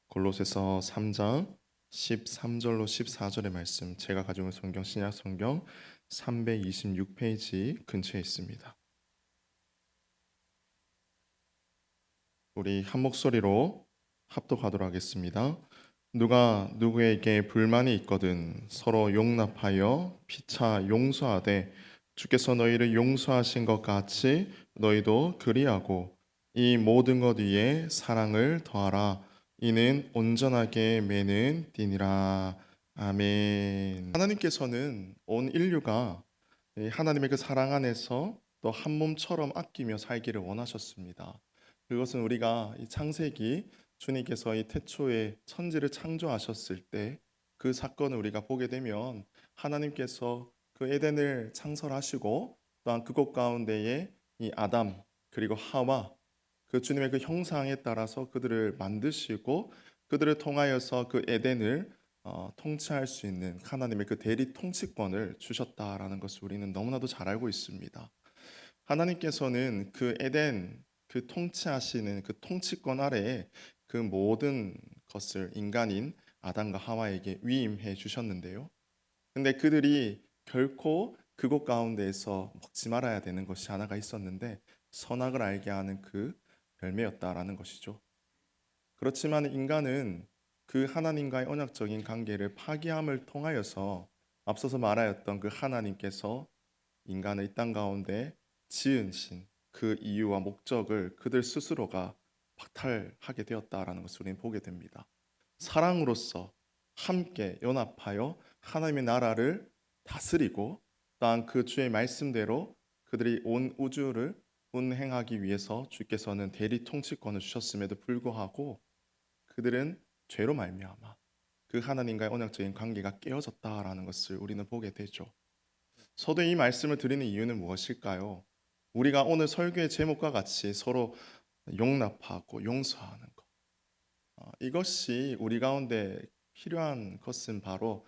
골로새서 3장 13절로 14절의 말씀, 제가 가지고 있는 성경 신약 성경 326페이지 근처에 있습니다. 우리 한 목소리로 합독하도록 하겠습니다. 누가 누구에게 불만이 있거든 서로 용납하여 피차 용서하되 주께서 너희를 용서하신 것 같이 너희도 그리하고 이 모든 것 위에 사랑을 더하라. 이는 온전하게 매는 띠니라. 아멘. 하나님께서는 온 인류가 하나님의 그 사랑 안에서 또 한 몸처럼 아끼며 살기를 원하셨습니다. 그것은 우리가 이 창세기 주님께서 이 태초에 천지를 창조하셨을 때 그 사건을 우리가 보게 되면 하나님께서 그 에덴을 창설하시고 또한 그곳 가운데에 이 아담 그리고 하와 그 주님의 그 형상에 따라서 그들을 만드시고 그들을 통하여서 그 에덴을 통치할 수 있는 하나님의 그 대리 통치권을 주셨다라는 것을 우리는 너무나도 잘 알고 있습니다. 하나님께서는 그 에덴 그 통치하시는 그 통치권 아래에 그 모든 것을 인간인 아담과 하와에게 위임해 주셨는데요. 근데 그들이 결코 그곳 가운데에서 먹지 말아야 되는 것이 하나가 있었는데 선악을 알게 하는 그 열매였다라는 것이죠. 그렇지만 인간은 그 하나님과의 언약적인 관계를 파기함을 통하여서 앞서서 말하였던 그 하나님께서 인간을 이 땅 가운데 지으신 그 이유와 목적을 그들 스스로가 박탈하게 되었다라는 것을 우리는 보게 됩니다. 사랑으로서 함께 연합하여 하나님의 나라를 다스리고 또한 그 주의 말씀대로 그들이 온 우주를 운행하기 위해서 주께서는 대리 통치권을 주셨음에도 불구하고 그들은 죄로 말미암아 그 하나님과의 언약적인 관계가 깨어졌다라는 것을 우리는 보게 되죠. 저도 이 말씀을 드리는 이유는 무엇일까요? 우리가 오늘 설교의 제목과 같이 서로 용납하고 용서하는 것. 이것이 우리 가운데 필요한 것은 바로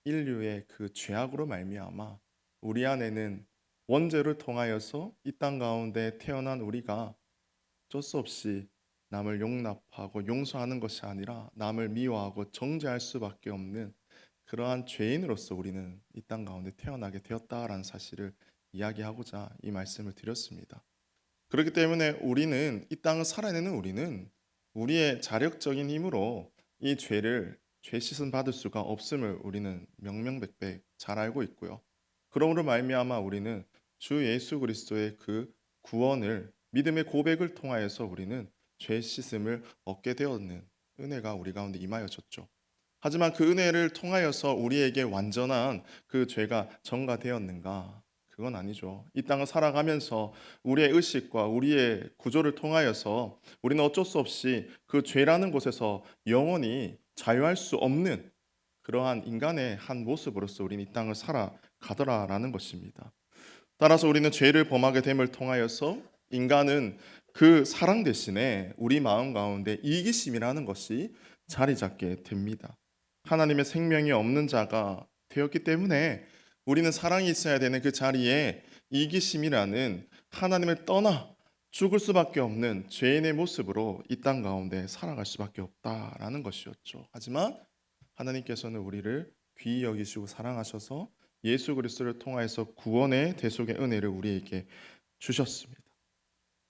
인류의 그 죄악으로 말미암아 우리 안에는 원죄를 통하여서 이 땅 가운데 태어난 우리가 어쩔 수 없이 남을 용납하고 용서하는 것이 아니라 남을 미워하고 정죄할 수밖에 없는 그러한 죄인으로서 우리는 이 땅 가운데 태어나게 되었다라는 사실을 이야기하고자 이 말씀을 드렸습니다. 그렇기 때문에 우리는 이 땅을 살아내는 우리는 우리의 자력적인 힘으로 이 죄 씻음 받을 수가 없음을 우리는 명명백백 잘 알고 있고요. 그러므로 말미암아 우리는 주 예수 그리스도의 그 구원을 믿음의 고백을 통하여서 우리는 죄 씻음을 얻게 되었는 은혜가 우리 가운데 임하여졌죠. 하지만 그 은혜를 통하여서 우리에게 완전한 그 죄가 전가되었는가? 그건 아니죠. 이 땅을 살아가면서 우리의 의식과 우리의 구조를 통하여서 우리는 어쩔 수 없이 그 죄라는 곳에서 영원히 자유할 수 없는 그러한 인간의 한 모습으로서 우리는 이 땅을 살아가더라라는 것입니다. 따라서 우리는 죄를 범하게 됨을 통하여서 인간은 그 사랑 대신에 우리 마음 가운데 이기심이라는 것이 자리 잡게 됩니다. 하나님의 생명이 없는 자가 되었기 때문에 우리는 사랑이 있어야 되는 그 자리에 이기심이라는 하나님을 떠나 죽을 수밖에 없는 죄인의 모습으로 이 땅 가운데 살아갈 수밖에 없다라는 것이었죠. 하지만 하나님께서는 우리를 귀히 여기시고 사랑하셔서 예수 그리스도를 통하여서 구원의 대속의 은혜를 우리에게 주셨습니다.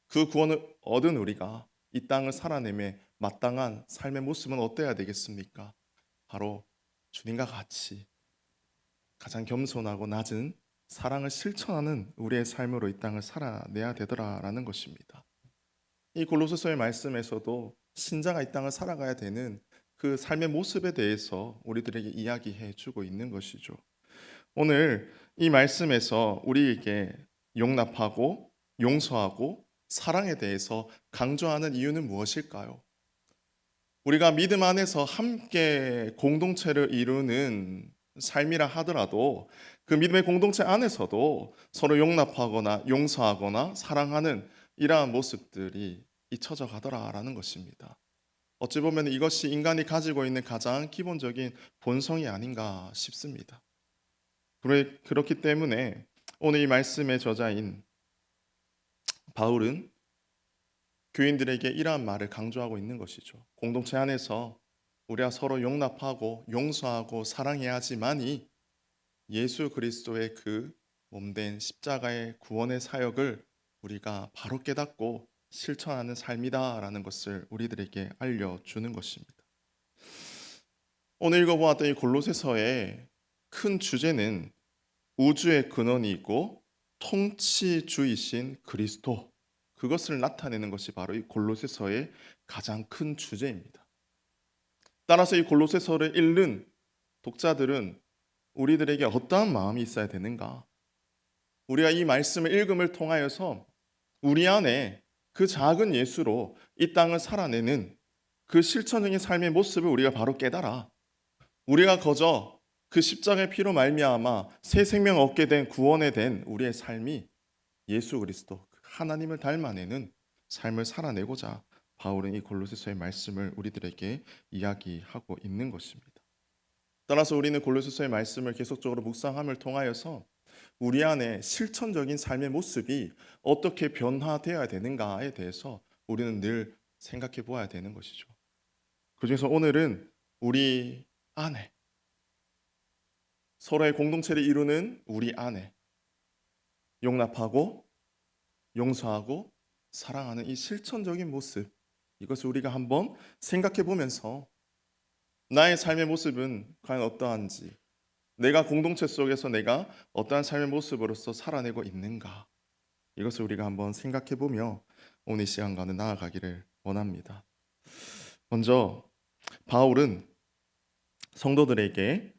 그 구원을 얻은 우리가 이 땅을 살아내며 마땅한 삶의 모습은 어때야 되겠습니까? 바로 주님과 같이 가장 겸손하고 낮은 사랑을 실천하는 우리의 삶으로 이 땅을 살아내야 되더라라는 것입니다. 이 골로새서의 말씀에서도 신자가 이 땅을 살아가야 되는 그 삶의 모습에 대해서 우리들에게 이야기해 주고 있는 것이죠. 오늘 이 말씀에서 우리에게 용납하고 용서하고 사랑에 대해서 강조하는 이유는 무엇일까요? 우리가 믿음 안에서 함께 공동체를 이루는 삶이라 하더라도 그 믿음의 공동체 안에서도 서로 용납하거나 용서하거나 사랑하는 이러한 모습들이 잊혀져 가더라라는 것입니다. 어찌 보면 이것이 인간이 가지고 있는 가장 기본적인 본성이 아닌가 싶습니다. 그렇기 때문에 오늘 이 말씀의 저자인 바울은 교인들에게 이러한 말을 강조하고 있는 것이죠. 공동체 안에서 우리가 서로 용납하고 용서하고 사랑해야지만이 예수 그리스도의 그 몸된 십자가의 구원의 사역을 우리가 바로 깨닫고 실천하는 삶이다라는 것을 우리들에게 알려주는 것입니다. 오늘 읽어보았던 이 골로새서의 큰 주제는 우주의 근원이고 통치주이신 그리스도, 그것을 나타내는 것이 바로 이 골로새서의 가장 큰 주제입니다. 따라서 이 골로새서를 읽는 독자들은 우리들에게 어떠한 마음이 있어야 되는가? 우리가 이 말씀을 읽음을 통하여서 우리 안에 그 작은 예수로 이 땅을 살아내는 그 실천적인 삶의 모습을 우리가 바로 깨달아 우리가 거저 그 십자가의 피로 말미암아 새 생명 얻게 된 구원에 된 우리의 삶이 예수 그리스도 하나님을 닮아내는 삶을 살아내고자 바울은 이 골로새서의 말씀을 우리들에게 이야기하고 있는 것입니다. 따라서 우리는 골로새서의 말씀을 계속적으로 묵상함을 통하여서 우리 안에 실천적인 삶의 모습이 어떻게 변화되어야 되는가에 대해서 우리는 늘 생각해 보아야 되는 것이죠. 그중에서 오늘은 우리 안에, 서로의 공동체를 이루는 우리 안에 용납하고 용서하고 사랑하는 이 실천적인 모습, 이것을 우리가 한번 생각해 보면서 나의 삶의 모습은 과연 어떠한지, 내가 공동체 속에서 내가 어떠한 삶의 모습으로서 살아내고 있는가, 이것을 우리가 한번 생각해 보며 오늘 이 시간과는 나아가기를 원합니다. 먼저 바울은 성도들에게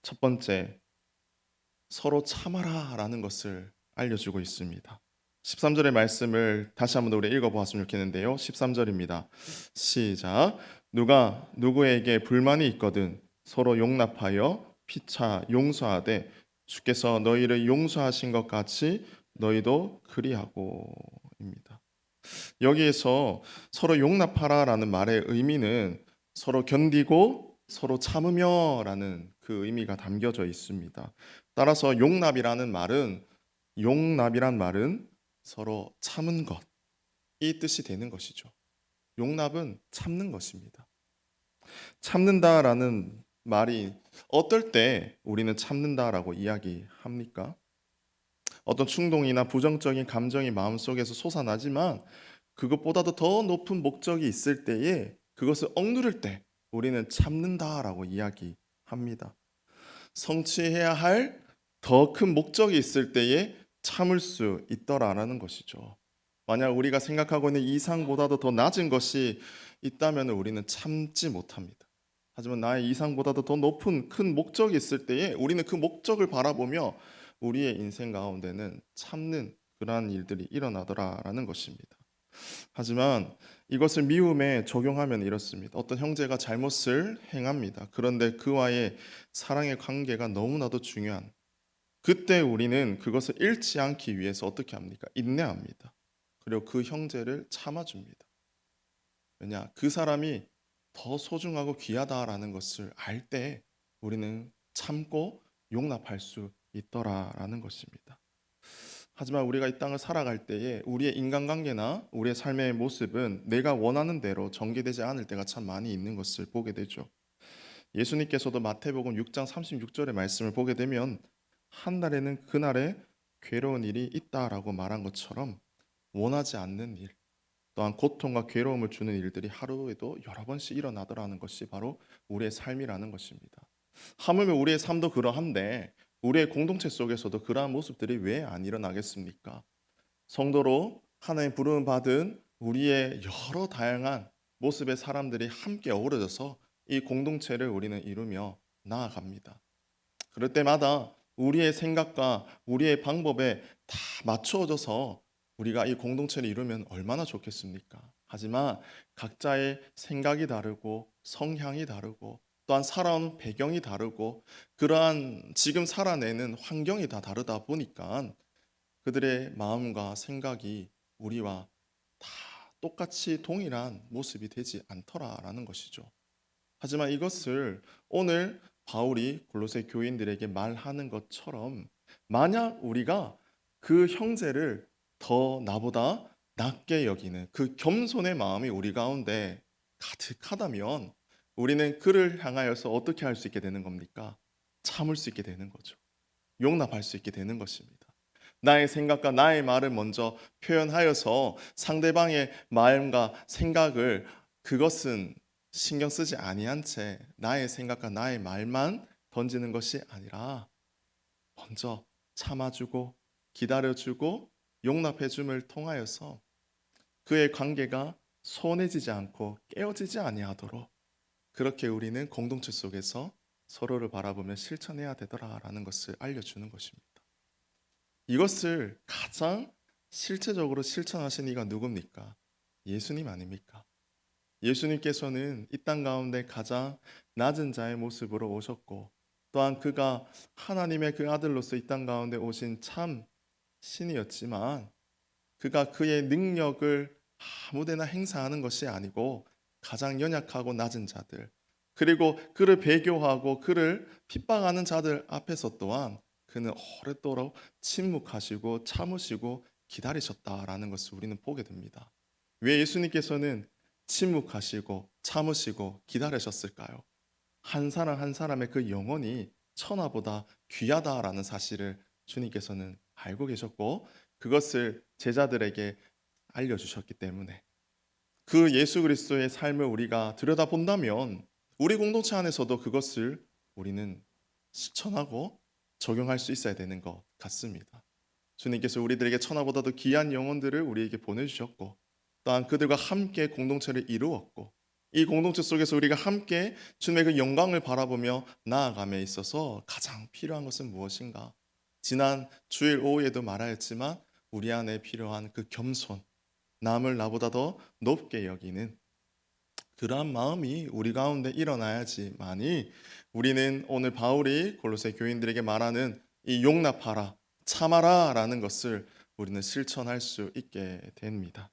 첫 번째 서로 참아라라는 것을 알려주고 있습니다. 13절의 말씀을 다시 한번 우리 읽어보았으면 좋겠는데요. 13절입니다. 시작. 누가 누구에게 불만이 있거든 서로 용납하여 피차 용서하되 주께서 너희를 용서하신 것 같이 너희도 그리하고입니다. 여기에서 서로 용납하라라는 말의 의미는 서로 견디고 서로 참으며라는 그 의미가 담겨져 있습니다. 따라서 용납이란 말은 서로 참은 것, 이 뜻이 되는 것이죠. 용납은 참는 것입니다. 참는다라는 말이 어떨 때 우리는 참는다라고 이야기합니까? 어떤 충동이나 부정적인 감정이 마음속에서 솟아나지만 그것보다도 더 높은 목적이 있을 때에 그것을 억누를 때 우리는 참는다라고 이야기합니다. 성취해야 할 더 큰 목적이 있을 때에 참을 수 있더라라는 것이죠. 만약 우리가 생각하고 있는 이상보다도 더 낮은 것이 있다면 우리는 참지 못합니다. 하지만 나의 이상보다도 더 높은 큰 목적이 있을 때에 우리는 그 목적을 바라보며 우리의 인생 가운데는 참는 그러한 일들이 일어나더라라는 것입니다. 하지만 이것을 미움에 적용하면 이렇습니다. 어떤 형제가 잘못을 행합니다. 그런데 그와의 사랑의 관계가 너무나도 중요한, 그때 우리는 그것을 잃지 않기 위해서 어떻게 합니까? 인내합니다. 그리고 그 형제를 참아줍니다. 왜냐? 그 사람이 더 소중하고 귀하다라는 것을 알 때 우리는 참고 용납할 수 있더라라는 것입니다. 하지만 우리가 이 땅을 살아갈 때에 우리의 인간관계나 우리의 삶의 모습은 내가 원하는 대로 전개되지 않을 때가 참 많이 있는 것을 보게 되죠. 예수님께서도 마태복음 6장 36절의 말씀을 보게 되면 한 날에는 그날에 괴로운 일이 있다라고 말한 것처럼 원하지 않는 일, 또한 고통과 괴로움을 주는 일들이 하루에도 여러 번씩 일어나더라는 것이 바로 우리의 삶이라는 것입니다. 하물며 우리의 삶도 그러한데 우리의 공동체 속에서도 그러한 모습들이 왜 안 일어나겠습니까? 성도로 하나님 부름 받은 우리의 여러 다양한 모습의 사람들이 함께 어우러져서 이 공동체를 우리는 이루며 나아갑니다. 그럴 때마다 우리의 생각과 우리의 방법에 다 맞추어져서 우리가 이 공동체를 이루면 얼마나 좋겠습니까? 하지만 각자의 생각이 다르고 성향이 다르고 또한 살아온 배경이 다르고 그러한 지금 살아내는 환경이 다 다르다 보니까 그들의 마음과 생각이 우리와 다 똑같이 동일한 모습이 되지 않더라라는 것이죠. 하지만 이것을 오늘 바울이 골로새 교인들에게 말하는 것처럼 만약 우리가 그 형제를 더 나보다 낮게 여기는 그 겸손의 마음이 우리 가운데 가득하다면 우리는 그를 향하여서 어떻게 할 수 있게 되는 겁니까? 참을 수 있게 되는 거죠. 용납할 수 있게 되는 것입니다. 나의 생각과 나의 말을 먼저 표현하여서 상대방의 마음과 생각을 그것은 신경 쓰지 아니한 채 나의 생각과 나의 말만 던지는 것이 아니라 먼저 참아주고 기다려주고 용납해줌을 통하여서 그의 관계가 소원해지지 않고 깨어지지 아니하도록 그렇게 우리는 공동체 속에서 서로를 바라보며 실천해야 되더라라는 것을 알려주는 것입니다. 이것을 가장 실체적으로 실천하신 이가 누굽니까? 예수님 아닙니까? 예수님께서는 이 땅 가운데 가장 낮은 자의 모습으로 오셨고 또한 그가 하나님의 그 아들로서 이 땅 가운데 오신 참 신이었지만 그가 그의 능력을 아무데나 행사하는 것이 아니고 가장 연약하고 낮은 자들 그리고 그를 배교하고 그를 핍박하는 자들 앞에서 또한 그는 오랫도록 침묵하시고 참으시고 기다리셨다라는 것을 우리는 보게 됩니다. 왜 예수님께서는 침묵하시고 참으시고 기다리셨을까요? 한 사람 한 사람의 그 영혼이 천하보다 귀하다라는 사실을 주님께서는 알고 계셨고 그것을 제자들에게 알려주셨기 때문에 그 예수 그리스도의 삶을 우리가 들여다본다면 우리 공동체 안에서도 그것을 우리는 실천하고 적용할 수 있어야 되는 것 같습니다. 주님께서 우리들에게 천하보다도 귀한 영혼들을 우리에게 보내주셨고 또한 그들과 함께 공동체를 이루었고 이 공동체 속에서 우리가 함께 주님의 그 영광을 바라보며 나아감에 있어서 가장 필요한 것은 무엇인가? 지난 주일 오후에도 말하였지만 우리 안에 필요한 그 겸손, 남을 나보다 더 높게 여기는 그러한 마음이 우리 가운데 일어나야지만이 우리는 오늘 바울이 골로새 교인들에게 말하는 이 용납하라, 참아라라는 것을 우리는 실천할 수 있게 됩니다.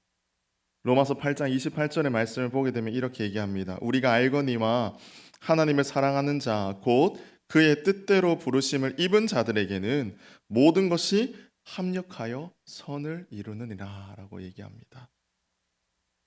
로마서 8장 28절의 말씀을 보게 되면 이렇게 얘기합니다. 우리가 알거니와 하나님을 사랑하는 자 곧 그의 뜻대로 부르심을 입은 자들에게는 모든 것이 합력하여 선을 이루느니라라고 얘기합니다.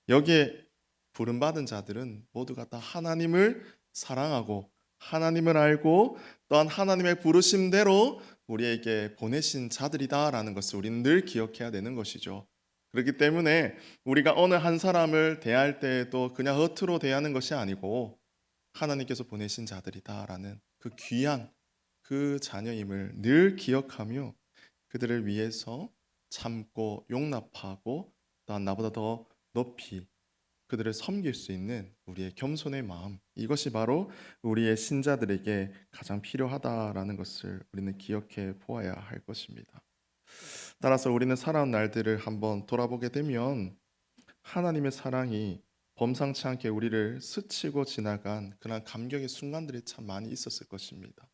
여기에 부름받은 자들은 모두가 다 하나님을 사랑하고 하나님을 알고 또한 하나님의 부르심대로 우리에게 보내신 자들이다라는 것을 우리는 늘 기억해야 되는 것이죠. 그렇기 때문에 우리가 어느 한 사람을 대할 때에도 그냥 허투루 대하는 것이 아니고 하나님께서 보내신 자들이다라는 그 귀한 그 자녀임을 늘 기억하며 그들을 위해서 참고 용납하고 또한 나보다 더 높이 그들을 섬길 수 있는 우리의 겸손의 마음 이것이 바로 우리의 신자들에게 가장 필요하다라는 것을 우리는 기억해 보아야 할 것입니다. 따라서 우리는 살아온 날들을 한번 돌아보게 되면 하나님의 사랑이 범상치 않게 우리를 스치고 지나간 그런 감격의 순간들이 참 많이 있었을 것입니다.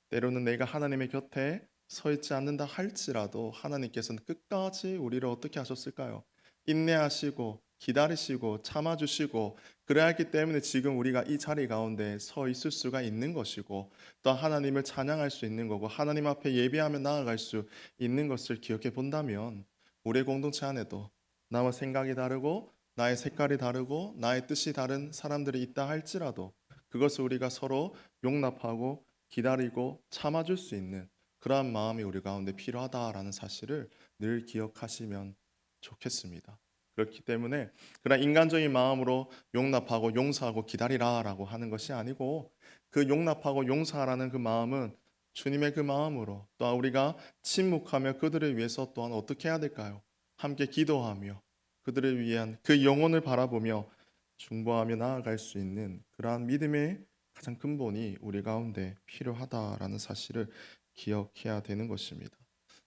때로는 내가 하나님의 곁에 서 있지 않는다 할지라도 하나님께서는 끝까지 우리를 어떻게 하셨을까요? 인내하시고 기다리시고 참아주시고 그래야 했기 때문에 지금 우리가 이 자리 가운데 서 있을 수가 있는 것이고 또 하나님을 찬양할 수 있는 거고 하나님 앞에 예배하며 나아갈 수 있는 것을 기억해 본다면 우리의 공동체 안에도 나와 생각이 다르고 나의 색깔이 다르고 나의 뜻이 다른 사람들이 있다 할지라도 그것을 우리가 서로 용납하고 기다리고 참아줄 수 있는 그러한 마음이 우리 가운데 필요하다라는 사실을 늘 기억하시면 좋겠습니다. 그렇기 때문에 그런 인간적인 마음으로 용납하고 용서하고 기다리라라고 하는 것이 아니고 그 용납하고 용서하라는 그 마음은 주님의 그 마음으로 또한 우리가 침묵하며 그들을 위해서 또한 어떻게 해야 될까요? 함께 기도하며 그들을 위한 그 영혼을 바라보며 중보하며 나아갈 수 있는 그러한 믿음의 가장 근본이 우리 가운데 필요하다라는 사실을 기억해야 되는 것입니다.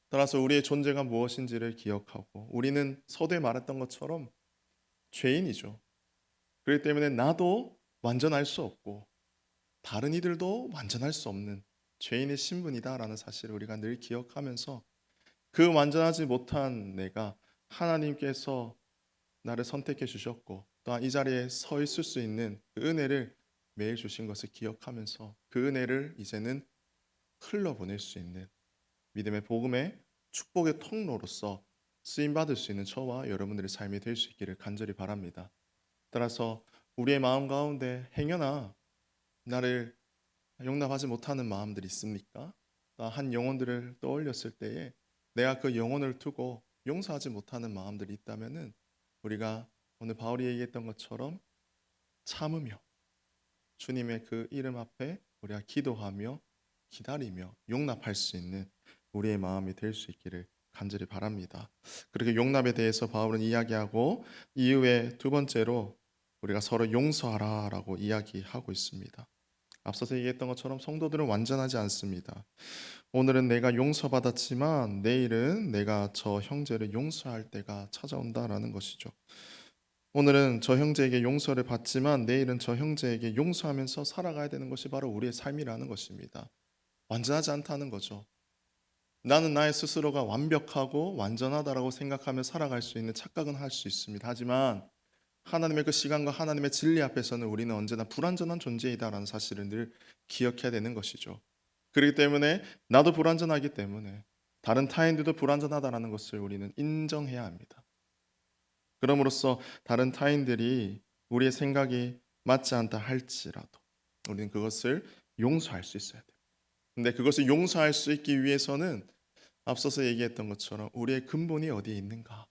따라서 우리의 존재가 무엇인지를 기억하고 우리는 서두에 말했던 것처럼 죄인이죠. 그렇기 때문에 나도 완전할 수 없고 다른 이들도 완전할 수 없는 죄인의 신분이다라는 사실을 우리가 늘 기억하면서 그 완전하지 못한 내가 하나님께서 나를 선택해 주셨고 또한 이 자리에 서 있을 수 있는 그 은혜를 매일 주신 것을 기억하면서 그 은혜를 이제는 흘러보낼 수 있는 믿음의 복음의 축복의 통로로서 쓰임받을 수 있는 저와 여러분들의 삶이 될 수 있기를 간절히 바랍니다. 따라서 우리의 마음 가운데 행여나 나를 용납하지 못하는 마음들이 있습니까? 한 영혼들을 떠올렸을 때에 내가 그 영혼을 두고 용서하지 못하는 마음들이 있다면은 우리가 오늘 바울이 얘기했던 것처럼 참으며 주님의 그 이름 앞에 우리가 기도하며 기다리며 용납할 수 있는 우리의 마음이 될 수 있기를 간절히 바랍니다. 그렇게 용납에 대해서 바울은 이야기하고 이후에 두 번째로 우리가 서로 용서하라라고 이야기하고 있습니다. 앞서서 얘기했던 것처럼 성도들은 완전하지 않습니다. 오늘은 내가 용서받았지만 내일은 내가 저 형제를 용서할 때가 찾아온다라는 것이죠. 오늘은 저 형제에게 용서를 받지만 내일은 저 형제에게 용서하면서 살아가야 되는 것이 바로 우리의 삶이라는 것입니다. 완전하지 않다는 거죠. 나는 나의 스스로가 완벽하고 완전하다라고 생각하며 살아갈 수 있는 착각은 할 수 있습니다. 하지만 하나님의 그 시간과 하나님의 진리 앞에서는 우리는 언제나 불완전한 존재이다라는 사실을 늘 기억해야 되는 것이죠. 그렇기 때문에 나도 불완전하기 때문에 다른 타인들도 불완전하다라는 것을 우리는 인정해야 합니다. 그럼으로써 다른 타인들이 우리의 생각이 맞지 않다 할지라도 우리는 그것을 용서할 수 있어야 돼요. 근데 그것을 용서할 수 있기 위해서는 앞서서 얘기했던 것처럼 우리의 근본이 어디에 있는가?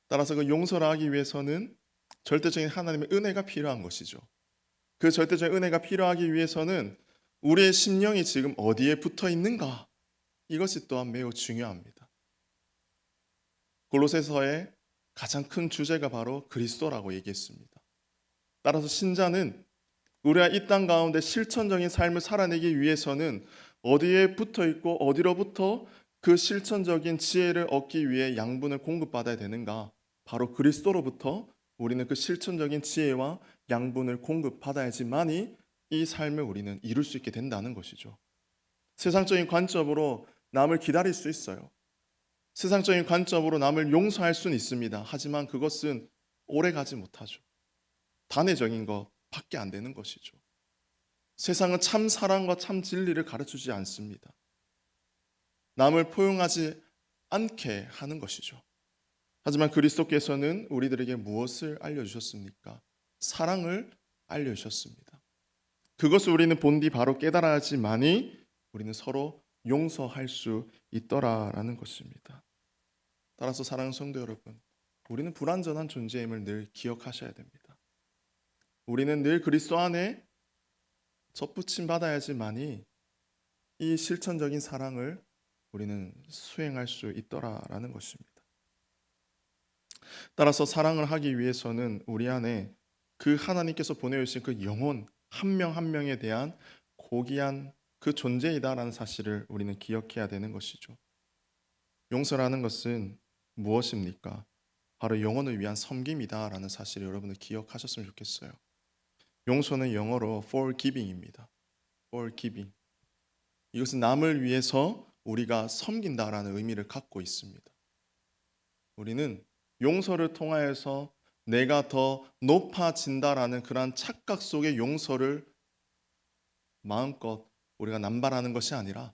따라서 그 용서를 하기 위해서는 절대적인 하나님의 은혜가 필요한 것이죠. 그 절대적인 은혜가 필요하기 위해서는 우리의 심령이 지금 어디에 붙어 있는가? 이것이 또한 매우 중요합니다. 골로새서의 가장 큰 주제가 바로 그리스도라고 얘기했습니다. 따라서 신자는 우리가 이 땅 가운데 실천적인 삶을 살아내기 위해서는 어디에 붙어 있고 어디로부터 그 실천적인 지혜를 얻기 위해 양분을 공급받아야 되는가? 바로 그리스도로부터 우리는 그 실천적인 지혜와 양분을 공급받아야지만이 이 삶을 우리는 이룰 수 있게 된다는 것이죠. 세상적인 관점으로 남을 기다릴 수 있어요. 세상적인 관점으로 남을 용서할 수는 있습니다. 하지만 그것은 오래 가지 못하죠. 단회적인 것밖에 안 되는 것이죠. 세상은 참 사랑과 참 진리를 가르치지 않습니다. 남을 포용하지 않게 하는 것이죠. 하지만 그리스도께서는 우리들에게 무엇을 알려주셨습니까? 사랑을 알려주셨습니다. 그것을 우리는 본디 바로 깨달아야지만이 우리는 서로 용서할 수 있더라라는 것입니다. 따라서 사랑하는 성도 여러분, 우리는 불완전한 존재임을 늘 기억하셔야 됩니다. 우리는 늘 그리스도 안에 접붙임 받아야지만이 이 실천적인 사랑을 우리는 수행할 수 있더라라는 것입니다. 따라서 사랑을 하기 위해서는 우리 안에 그 하나님께서 보내주신 그 영혼 한 명 한 명에 대한 고귀한 그 존재이다라는 사실을 우리는 기억해야 되는 것이죠. 용서라는 것은 무엇입니까? 바로 영혼을 위한 섬김이다라는 사실을 여러분들 기억하셨으면 좋겠어요. 용서는 영어로 forgiving입니다. forgiving. 이것은 남을 위해서 우리가 섬긴다라는 의미를 갖고 있습니다. 우리는 용서를 통하여서 내가 더 높아진다라는 그러한 착각 속의 용서를 마음껏 우리가 남발하는 것이 아니라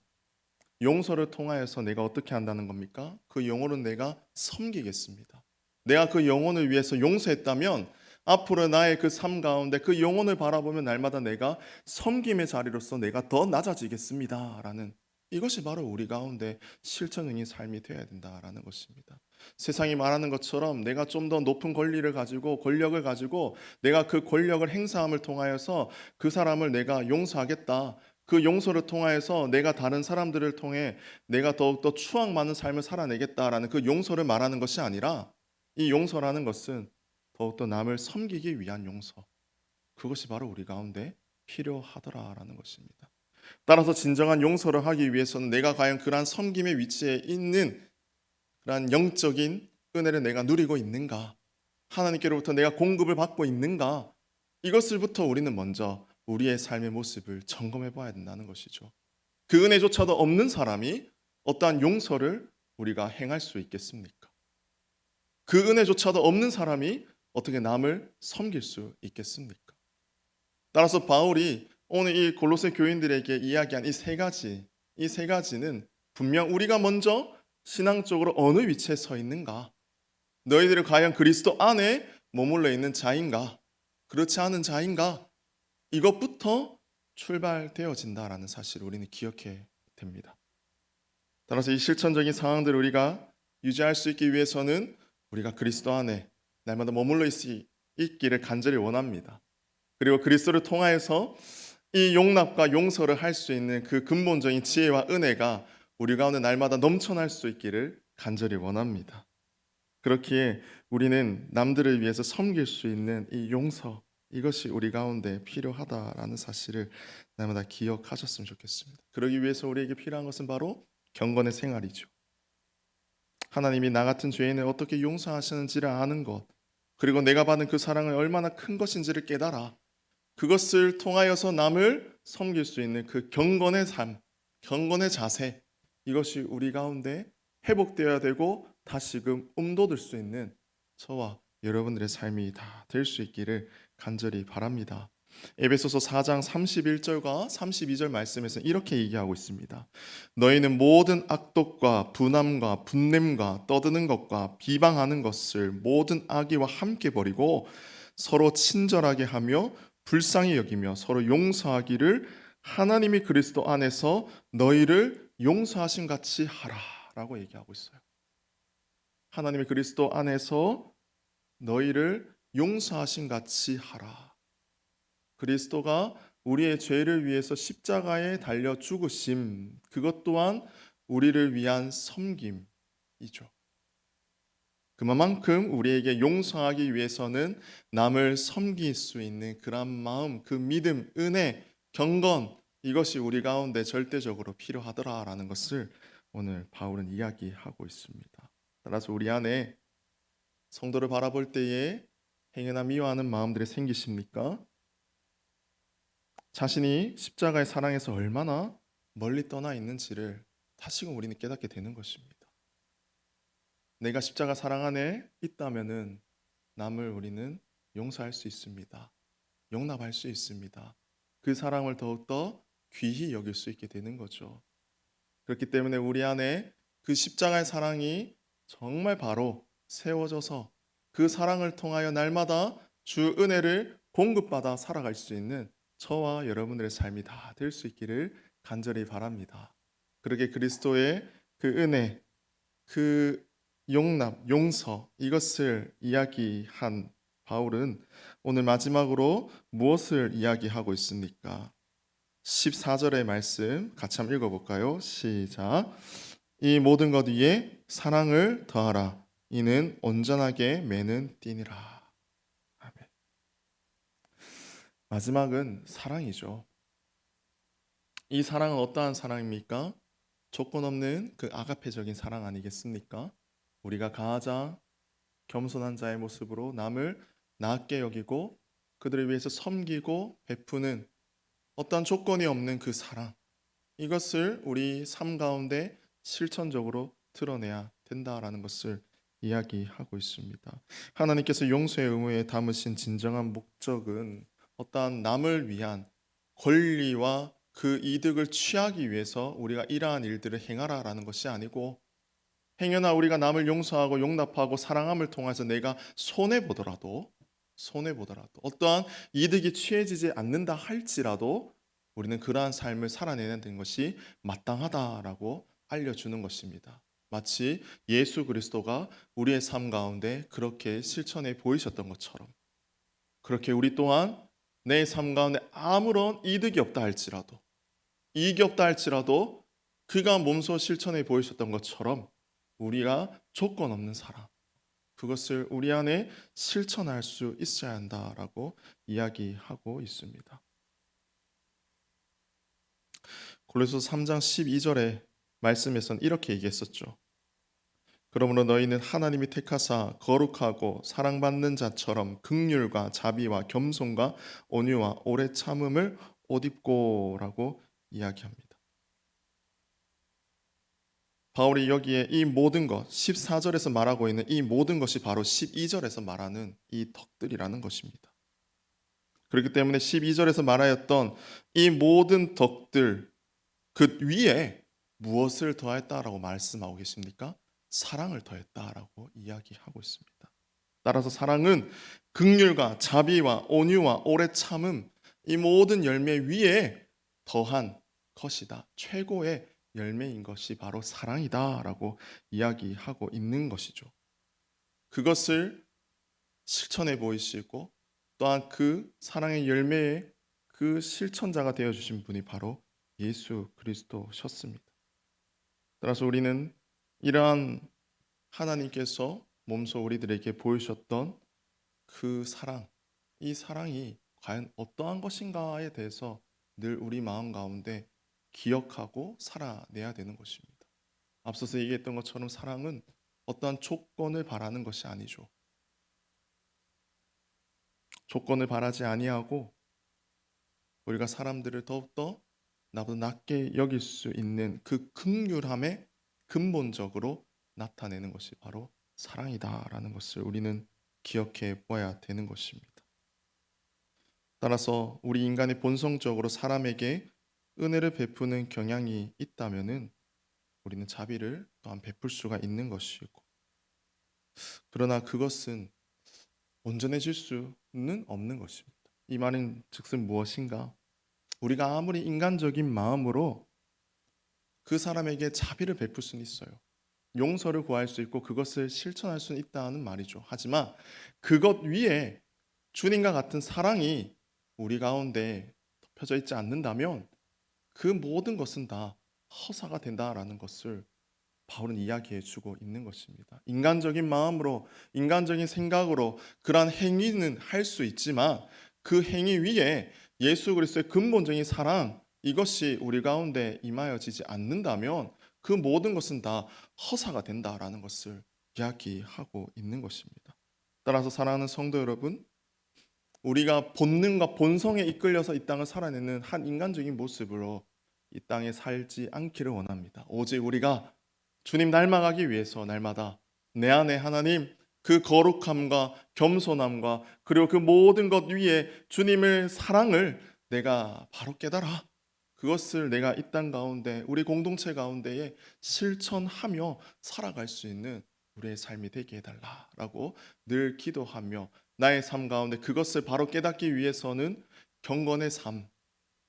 용서를 통하여서 내가 어떻게 한다는 겁니까? 그 영혼은 내가 섬기겠습니다. 내가 그 영혼을 위해서 용서했다면 앞으로 나의 그 삶 가운데 그 영혼을 바라보면 날마다 내가 섬김의 자리로서 내가 더 낮아지겠습니다 라는 이것이 바로 우리 가운데 실천적인 삶이 되어야 된다라는 것입니다. 세상이 말하는 것처럼 내가 좀 더 높은 권리를 가지고 권력을 가지고 내가 그 권력을 행사함을 통하여서 그 사람을 내가 용서하겠다. 그 용서를 통하여서 내가 다른 사람들을 통해 내가 더욱더 추억 많은 삶을 살아내겠다라는 그 용서를 말하는 것이 아니라 이 용서라는 것은 더욱더 남을 섬기기 위한 용서. 그것이 바로 우리 가운데 필요하더라라는 것입니다. 따라서 진정한 용서를 하기 위해서는 내가 과연 그러한 섬김의 위치에 있는 그러한 영적인 은혜를 내가 누리고 있는가? 하나님께로부터 내가 공급을 받고 있는가? 이것을부터 우리는 먼저 우리의 삶의 모습을 점검해 봐야 된다는 것이죠. 그 은혜조차도 없는 사람이 어떠한 용서를 우리가 행할 수 있겠습니까? 그 은혜조차도 없는 사람이 어떻게 남을 섬길 수 있겠습니까? 따라서 바울이 오늘 이 골로새 교인들에게 이야기한 이 세 가지는 분명 우리가 먼저 신앙적으로 어느 위치에 서 있는가? 너희들이 과연 그리스도 안에 머물러 있는 자인가? 그렇지 않은 자인가? 이것부터 출발되어진다라는 사실을 우리는 기억해야 됩니다. 따라서 이 실천적인 상황들을 우리가 유지할 수 있기 위해서는 우리가 그리스도 안에 날마다 머물러 있기를 간절히 원합니다. 그리고 그리스도를 통하여서 이 용납과 용서를 할 수 있는 그 근본적인 지혜와 은혜가 우리 가운데 날마다 넘쳐날 수 있기를 간절히 원합니다. 그렇기에 우리는 남들을 위해서 섬길 수 있는 이 용서, 이것이 우리 가운데 필요하다라는 사실을 날마다 기억하셨으면 좋겠습니다. 그러기 위해서 우리에게 필요한 것은 바로 경건의 생활이죠. 하나님이 나 같은 죄인을 어떻게 용서하시는지를 아는 것, 그리고 내가 받은 그 사랑을 얼마나 큰 것인지를 깨달아 그것을 통하여서 남을 섬길 수 있는 그 경건의 삶, 경건의 자세, 이것이 우리 가운데 회복되어야 되고 다시금 움돋을 수 있는 저와 여러분들의 삶이 다 될 수 있기를 간절히 바랍니다. 에베소서 4장 31절과 32절 말씀에서 이렇게 얘기하고 있습니다. 너희는 모든 악독과 분함과 분냄과 떠드는 것과 비방하는 것을 모든 악의와 함께 버리고 서로 친절하게 하며 불쌍히 여기며 서로 용서하기를 하나님이 그리스도 안에서 너희를 용서하신 같이 하라라고 얘기하고 있어요. 하나님이 그리스도 안에서 너희를 용서하신 같이 하라. 그리스도가 우리의 죄를 위해서 십자가에 달려 죽으심, 그것 또한 우리를 위한 섬김이죠. 그만큼 우리에게 용서하기 위해서는 남을 섬길 수 있는 그런 마음, 그 믿음, 은혜, 경건, 이것이 우리 가운데 절대적으로 필요하더라라는 것을 오늘 바울은 이야기하고 있습니다. 따라서 우리 안에 성도를 바라볼 때에 행여나 미워하는 마음들이 생기십니까? 자신이 십자가의 사랑에서 얼마나 멀리 떠나 있는지를 다시금 우리는 깨닫게 되는 것입니다. 내가 십자가 사랑 안에 있다면은 남을 우리는 용서할 수 있습니다. 용납할 수 있습니다. 그 사랑을 더욱더 귀히 여길 수 있게 되는 거죠. 그렇기 때문에 우리 안에 그 십자가의 사랑이 정말 바로 세워져서 그 사랑을 통하여 날마다 주 은혜를 공급받아 살아갈 수 있는 저와 여러분들의 삶이 다 될 수 있기를 간절히 바랍니다. 그렇게 그리스도의 그 은혜, 그 용납, 용서, 이것을 이야기한 바울은 오늘 마지막으로 무엇을 이야기하고 있습니까? 14절의 말씀 같이 한번 읽어볼까요? 시작. 이 모든 것 위에 사랑을 더하라. 이는 온전하게 매는 띠니라. 아멘. 마지막은 사랑이죠. 이 사랑은 어떠한 사랑입니까? 조건 없는 그 아가페적인 사랑 아니겠습니까? 우리가 가장 겸손한 자의 모습으로 남을 낮게 여기고 그들을 위해서 섬기고 베푸는 어떠한 조건이 없는 그 사랑, 이것을 우리 삶 가운데 실천적으로 드러내야 된다라는 것을 이야기하고 있습니다. 하나님께서 용서의 의무에 담으신 진정한 목적은 어떠한 남을 위한 권리와 그 이득을 취하기 위해서 우리가 이러한 일들을 행하라라는 것이 아니고, 행여나 우리가 남을 용서하고 용납하고 사랑함을 통해서 내가 손해보더라도 어떠한 이득이 취해지지 않는다 할지라도 우리는 그러한 삶을 살아내는 것이 마땅하다라고 알려주는 것입니다. 마치 예수 그리스도가 우리의 삶 가운데 그렇게 실천해 보이셨던 것처럼, 그렇게 우리 또한 내 삶 가운데 아무런 이득이 없다 할지라도, 이익이 없다 할지라도 그가 몸소 실천해 보이셨던 것처럼 우리가 조건 없는 사랑, 그것을 우리 안에 실천할 수 있어야 한다라고 이야기하고 있습니다. 골로새서 3장 12절의 말씀에서는 이렇게 얘기했었죠. 그러므로 너희는 하나님이 택하사 거룩하고 사랑받는 자처럼 긍휼과 자비와 겸손과 온유와 오래 참음을 옷 입고라고 이야기합니다. 바울이 여기에 이 모든 것, 14절에서 말하고 있는 이 모든 것이 바로 12절에서 말하는 이 덕들이라는 것입니다. 그렇기 때문에 12절에서 말하였던 이 모든 덕들, 그 위에 무엇을 더했다라고 말씀하고 계십니까? 사랑을 더했다라고 이야기하고 있습니다. 따라서 사랑은 긍휼과 자비와 온유와 오래 참음, 이 모든 열매 위에 더한 것이다. 최고의 열매인 것이 바로 사랑이다라고 이야기하고 있는 것이죠. 그것을 실천해 보이시고 또한 그 사랑의 열매의 그 실천자가 되어 주신 분이 바로 예수 그리스도셨습니다. 따라서 우리는 이러한 하나님께서 몸소 우리들에게 보이셨던 그 사랑, 이 사랑이 과연 어떠한 것인가에 대해서 늘 우리 마음 가운데 기억하고 살아내야 되는 것입니다. 앞서서 얘기했던 것처럼 사랑은 어떠한 조건을 바라는 것이 아니죠. 조건을 바라지 아니하고 우리가 사람들을 더욱더 나보다 낮게 여길 수 있는 그 긍휼함에 근본적으로 나타내는 것이 바로 사랑이다라는 것을 우리는 기억해 보아야 되는 것입니다. 따라서 우리 인간이 본성적으로 사람에게 은혜를 베푸는 경향이 있다면은 우리는 자비를 또한 베풀 수가 있는 것이고, 그러나 그것은 온전해질 수는 없는 것입니다. 이 말은 즉슨 무엇인가? 우리가 아무리 인간적인 마음으로 그 사람에게 자비를 베풀 수는 있어요. 용서를 구할 수 있고 그것을 실천할 수는 있다는 말이죠. 하지만 그것 위에 주님과 같은 사랑이 우리 가운데 덮여져 있지 않는다면 그 모든 것은 다 허사가 된다라는 것을 바울은 이야기해 주고 있는 것입니다. 인간적인 마음으로, 인간적인 생각으로 그러한 행위는 할 수 있지만 그 행위 위에 예수 그리스도의 근본적인 사랑, 이것이 우리 가운데 임하여지지 않는다면 그 모든 것은 다 허사가 된다라는 것을 이야기하고 있는 것입니다. 따라서 사랑하는 성도 여러분, 우리가 본능과 본성에 이끌려서 이 땅을 살아내는 한 인간적인 모습으로 이 땅에 살지 않기를 원합니다. 오직 우리가 주님 닮아가기 위해서 날마다 내 안에 하나님 그 거룩함과 겸손함과 그리고 그 모든 것 위에 주님의 사랑을 내가 바로 깨달아 그것을 내가 이 땅 가운데 우리 공동체 가운데에 실천하며 살아갈 수 있는 우리의 삶이 되게 해달라라고 늘 기도하며 나의 삶 가운데 그것을 바로 깨닫기 위해서는 경건의 삶,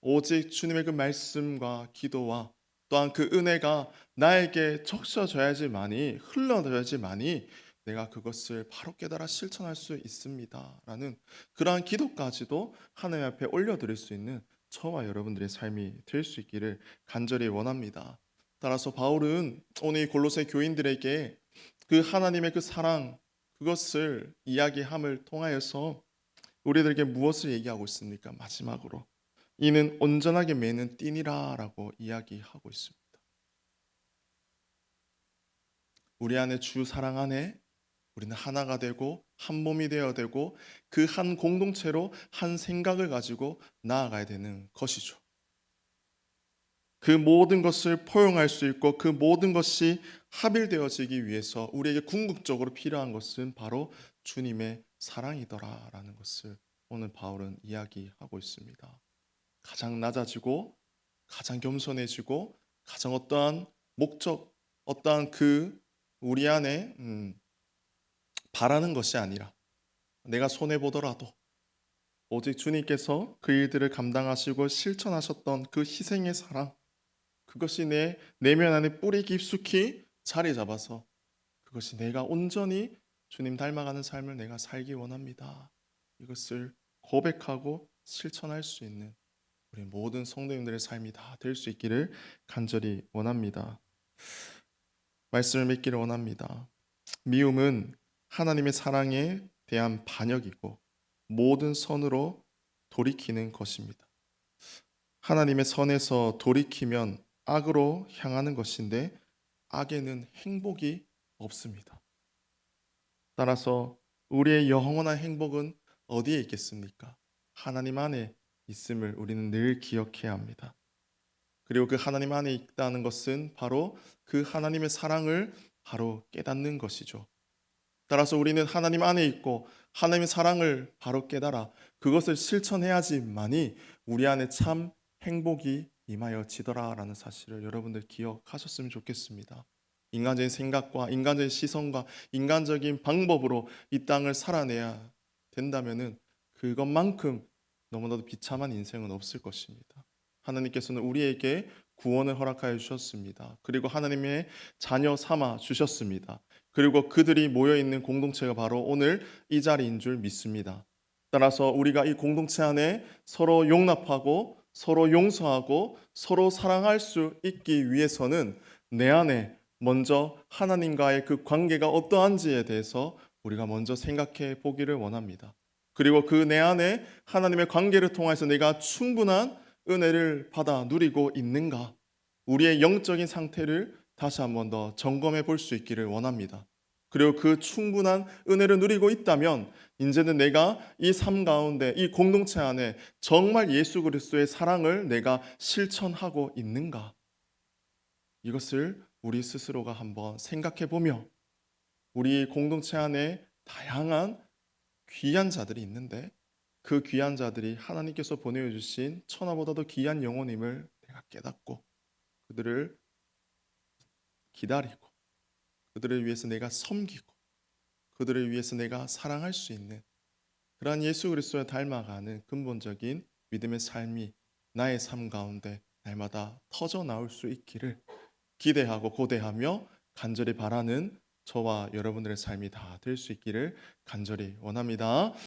오직 주님의 그 말씀과 기도와 또한 그 은혜가 나에게 적셔져야지만이 흘러져야지만이 내가 그것을 바로 깨달아 실천할 수 있습니다라는 그러한 기도까지도 하나님 앞에 올려드릴 수 있는 저와 여러분들의 삶이 될 수 있기를 간절히 원합니다. 따라서 바울은 오늘 골로새 교인들에게 그 하나님의 그 사랑 그것을 이야기함을 통하여서 우리들에게 무엇을 얘기하고 있습니까? 마지막으로 이는 온전하게 매는 띠니라라고 이야기하고 있습니다. 우리 안에 주 사랑 안에 우리는 하나가 되고 한 몸이 되어야 되고 그 한 공동체로 한 생각을 가지고 나아가야 되는 것이죠. 그 모든 것을 포용할 수 있고 그 모든 것이 합일되어지기 위해서 우리에게 궁극적으로 필요한 것은 바로 주님의 사랑이더라라는 것을 오늘 바울은 이야기하고 있습니다. 가장 낮아지고 가장 겸손해지고 가장 어떠한 목적, 어떠한 그 우리 안에 바라는 것이 아니라 내가 손해 보더라도 오직 주님께서 그 일들을 감당하시고 실천하셨던 그 희생의 사랑, 그것이 내 내면 안에 뿌리 깊숙이 자리 잡아서 그것이 내가 온전히 주님 닮아가는 삶을 내가 살기 원합니다. 이것을 고백하고 실천할 수 있는 우리 모든 성도님들의 삶이 다 될 수 있기를 간절히 원합니다. 말씀을 맺기를 원합니다. 미움은 하나님의 사랑에 대한 반역이고 모든 선으로 돌이키는 것입니다. 하나님의 선에서 돌이키면 악으로 향하는 것인데 악에는 행복이 없습니다. 따라서 우리의 영원한 행복은 어디에 있겠습니까? 하나님 안에 있음을 우리는 늘 기억해야 합니다. 그리고 그 하나님 안에 있다는 것은 바로 그 하나님의 사랑을 바로 깨닫는 것이죠. 따라서 우리는 하나님 안에 있고 하나님의 사랑을 바로 깨달아 그것을 실천해야지만이 우리 안에 참 행복이 임하여지더라라는 사실을 여러분들 기억하셨으면 좋겠습니다. 인간적인 생각과 인간적인 시선과 인간적인 방법으로 이 땅을 살아내야 된다면은 그것만큼 너무나도 비참한 인생은 없을 것입니다. 하나님께서는 우리에게 구원을 허락하여 주셨습니다. 그리고 하나님의 자녀 삼아 주셨습니다. 그리고 그들이 모여 있는 공동체가 바로 오늘 이 자리인 줄 믿습니다. 따라서 우리가 이 공동체 안에 서로 용납하고 서로 용서하고 서로 사랑할 수 있기 위해서는 내 안에 먼저 하나님과의 그 관계가 어떠한지에 대해서 우리가 먼저 생각해 보기를 원합니다. 그리고 그 내 안에 하나님의 관계를 통해서 내가 충분한 은혜를 받아 누리고 있는가? 우리의 영적인 상태를 다시 한번 더 점검해 볼 수 있기를 원합니다. 그리고 그 충분한 은혜를 누리고 있다면 이제는 내가 이 삶 가운데 이 공동체 안에 정말 예수 그리스도의 사랑을 내가 실천하고 있는가? 이것을 우리 스스로가 한번 생각해 보며 우리 공동체 안에 다양한 귀한 자들이 있는데 그 귀한 자들이 하나님께서 보내주신 천하보다도 귀한 영혼임을 내가 깨닫고 그들을 기다리고 그들을 위해서 내가 섬기고 그들을 위해서 내가 사랑할 수 있는 그러한 예수 그리스도를 닮아가는 근본적인 믿음의 삶이 나의 삶 가운데 날마다 터져 나올 수 있기를 기대하고 고대하며 간절히 바라는 저와 여러분들의 삶이 다 될 수 있기를 간절히 원합니다.